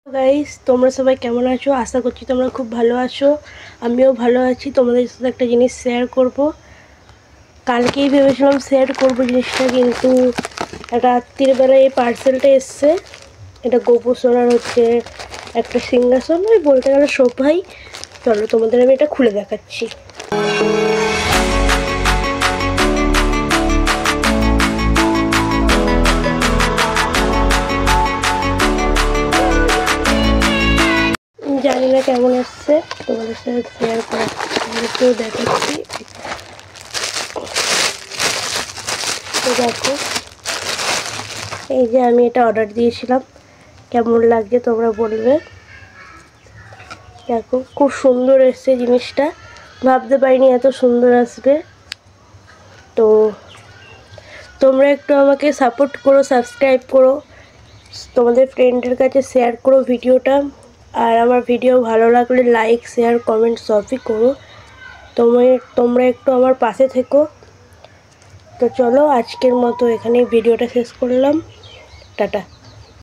Guys, তোমরা সবাই কেমন আছো? আশা করছি তোমরা খুব ভালো আছো। আমিও ভালো আছি। তোমাদের সাথে একটা জিনিস শেয়ার করব। কালকেই ভেবেছিলাম শেয়ার করব জিনিসটা, কিন্তু রাত্রির বেলা এই পার্সেলটা এসছে। এটা গোপোষণার হচ্ছে একটা সিংহাসন, ওই বলতে গেলে সোফাই। চলো তোমাদের আমি এটা খুলে দেখাচ্ছি। জানি না কেমন এসছে, তোমাদের সাথে শেয়ার করতেও দেখাচ্ছি। তো দেখো, এই যে আমি এটা অর্ডার দিয়েছিলাম, কেমন লাগছে তোমরা বলবে। দেখো, খুব সুন্দর এসছে জিনিসটা, ভাবতে পারিনি এত সুন্দর আসবে। তো তোমরা একটু আমাকে সাপোর্ট করো, সাবস্ক্রাইব করো, তোমাদের ফ্রেন্ডের কাছে শেয়ার করো ভিডিওটা। আর আমার ভিডিও ভালো লাগলে লাইক, শেয়ার, কমেন্ট সবই করো। তোমরা একটু আমার পাশে থেকো। তো চলো, আজকের মতো এখানেই ভিডিওটা শেষ করলাম। টাটা।